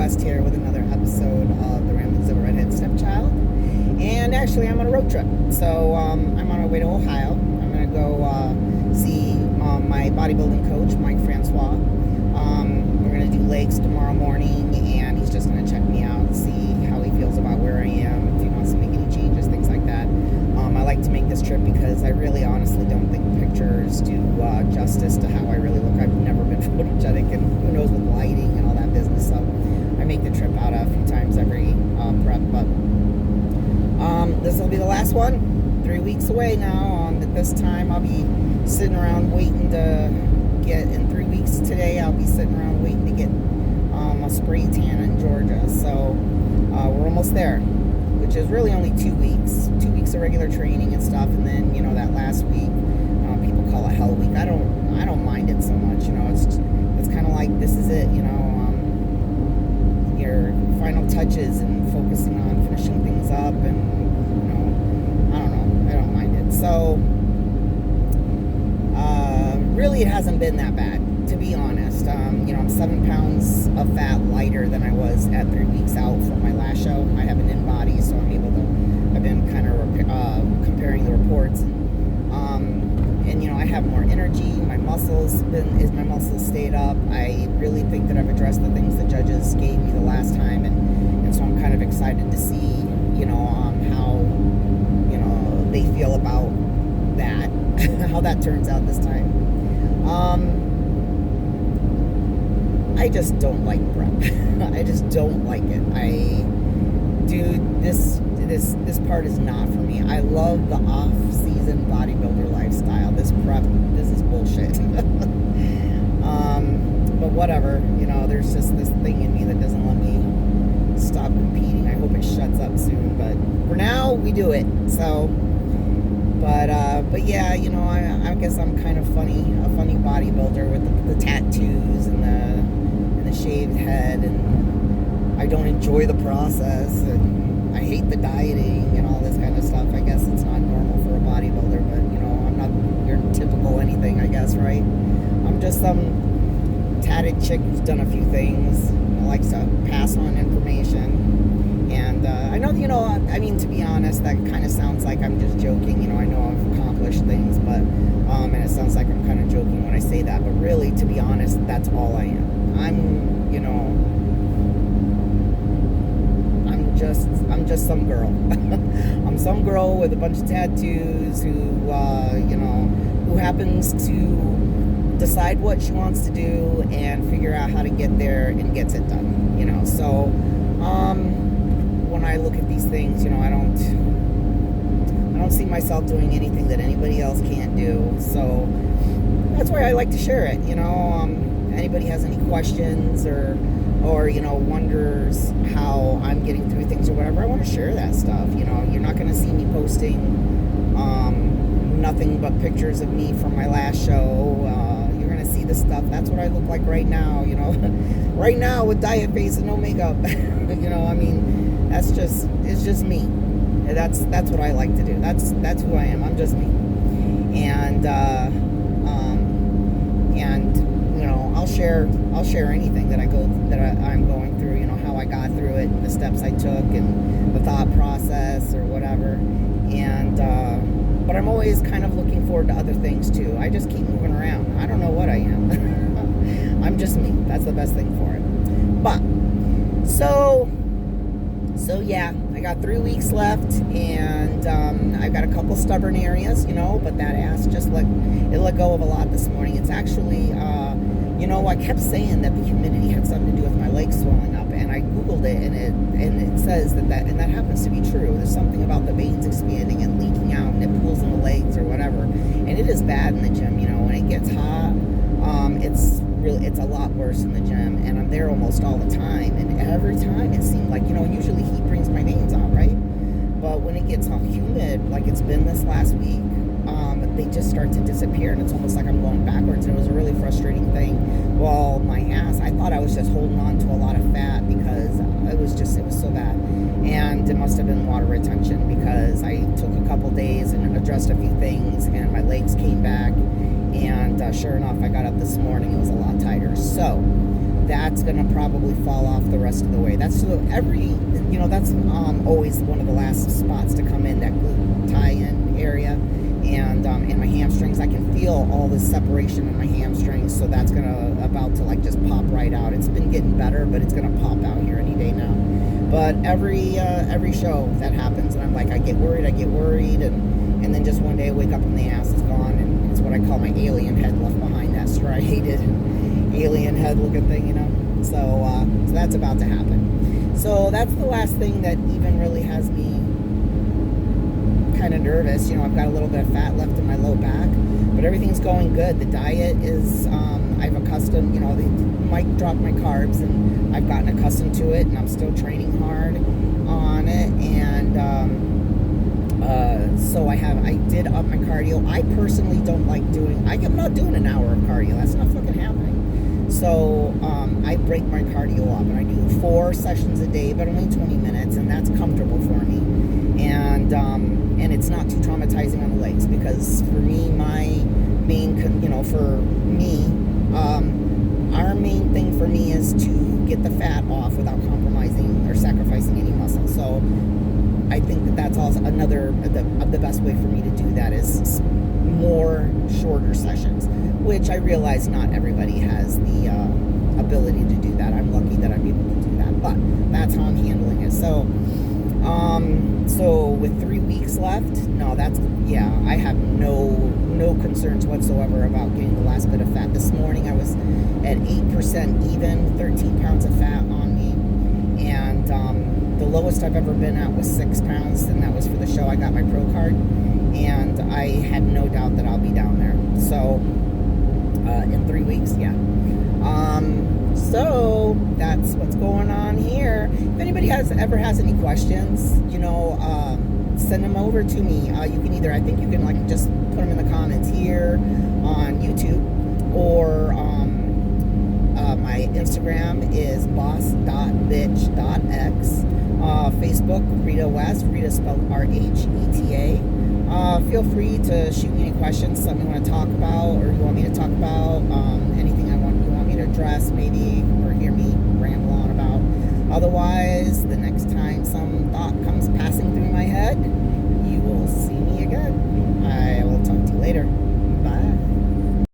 West here with another episode of the Ramblings of a Redheaded StepChild. And actually, I'm on a road trip. So I'm on my way to Ohio. I'm going to go see my bodybuilding coach, Mike Francois. We're going to do legs tomorrow morning, and he's just going to check me out, see how he feels about where I am, if he wants to make any changes, things like that. I like to make this trip because I really honestly don't think pictures do justice to how I really look. I've never been photogenic, and who knows with lighting and all that business. So I make the trip out a few times every prep. But this will be the last one. 3 weeks away now. At this time, I'll be sitting around waiting to get, in 3 weeks today, I'll be sitting around waiting to get a spray tan in Georgia. So we're almost there, which is really only 2 weeks. 2 weeks of regular training and stuff, and then, you know, that last week, people call it Hell Week. I don't mind it so much, you know. It's kind of like, this is it, you know, your final touches and focusing on finishing things up, and, you know, I don't know, I don't mind it. So really, it hasn't been that bad, to be honest. You know, I'm 7 pounds of fat lighter than I was at 3 weeks out from my last show. I have an in-body, so I'm able to, I've been kind of comparing the reports, and you know, I have more energy. My muscles stayed up. I really think that I've addressed the things the judges gave me the last time, and so I'm kind of excited to see, you know, how, you know, they feel about that, how that turns out this time. I just don't like prep. I just don't like it. This part is not for me. I love the off-season bodybuilder lifestyle. This prep, this is bullshit. But whatever, you know, there's just this thing in me that doesn't let me stop competing. I hope it shuts up soon, but for now, we do it. So, but yeah, you know, I guess I'm kind of a funny bodybuilder with the tattoos and the shaved head, and I don't enjoy the process, and I hate the dieting and all this kind of stuff. I guess it's not normal for a bodybuilder, but, you know, I'm not your typical anything, I guess, right? I'm just some tatted chick who's done a few things, and likes to pass on information. And I know, you know, I mean, to be honest, that kind of sounds like I'm just joking. You know, I know I've accomplished things, but and it sounds like I'm kind of joking when I say that, but really, to be honest, that's all I am. I'm, you know, I'm just some girl. I'm some girl with a bunch of tattoos who, you know, who happens to decide what she wants to do and figure out how to get there and gets it done, you know. So when I look at these things, you know, I don't see myself doing anything that anybody else can't do. So that's why I like to share it, you know. Anybody has any questions or you know, wonders how I'm getting through things or whatever, I want to share that stuff. You know, you're not going to see me posting nothing but pictures of me from my last show. You're going to see the stuff. That's what I look like right now, you know. Right now with diet face and no makeup. You know, I mean, it's just me. That's what I like to do. That's who I am. I'm just me. And you know, I'll share anything that I'm going through, you know, how I got through it, and the steps I took, and the thought process or whatever. And but I'm always kind of looking forward to other things too. I just keep moving around. I don't know what I am. I'm just me. That's the best thing for it. But so yeah, I got 3 weeks left, and I've got a couple stubborn areas, you know, but that ass just let go of a lot this morning. It's actually, you know, I kept saying that the humidity had something to do with my legs swelling up, and I Googled it, and it says that happens to be true. There's something about the veins expanding and leaking out, and it pulls in the legs or whatever, and it is bad in the gym, you know. When it gets hot, it's a lot worse in the gym, and I'm there almost all the time, and every time it seemed like, you know, usually heat brings my veins out, right? But when it gets all humid, like it's been this last week, they just start to disappear, and it's almost like I'm going backwards, and it was a really frustrating thing. Well, my ass, I thought I was just holding on to a lot of fat because it was so bad, and it must have been water retention, because I took a couple days and addressed a few things, and my legs came back, and sure enough, I got up this morning, it was a lot tighter. So that's gonna probably fall off the rest of the way. That's that's always one of the last spots to come in, that glute tie-in area, and my hamstrings. I can feel all the separation in my hamstrings, so that's about to like just pop right out. It's been getting better, but it's gonna pop out here any day now. But every show that happens, and I'm like, I get worried, and then just one day I wake up and the ass is gone, and it's what I call my alien head left behind, that striated alien head looking thing, So that's about to happen. So that's the last thing that even really has me kind of nervous. I've got a little bit of fat left in my low back, but everything's going good. The diet is, I've accustomed, they might drop my carbs, and I've gotten accustomed to it, and I'm still training hard on it, and so I did up my cardio. I personally don't like I'm not doing an hour of cardio. That's not fucking happening. So I break my cardio up, and I do 4 sessions a day, but only 20 minutes, and that's comfortable for me. And it's not too traumatizing on the legs, because for me, our main thing for me is to get the fat off without compromising or sacrificing any muscle. So I think that's also another of the best way for me to do that, is more shorter sessions, which I realize not everybody has the ability to do that. I'm lucky that I'm able to do that, but that's how I'm handling it. So with 3 weeks left, I have no concerns whatsoever about getting the last bit of fat. This morning I was at 8% even, 13 pounds of fat on me, and the lowest I've ever been at was 6 pounds, and that was for the show. I got my pro card, and I have no doubt that I'll be down there. So in 3 weeks, so that's what's going on here. If anybody ever has any questions, send them over to me. You can either, I think you can like just put them in the comments here on YouTube, or my Instagram is boss.bitch.x. Facebook, Rita West. Rita spelled R-H-E-T-A. Feel free to shoot me any questions, something you want to talk about, or you want me to talk about, anything you want me to address, maybe, or hear me ramble on about. Otherwise, the next time some thought comes passing through my head,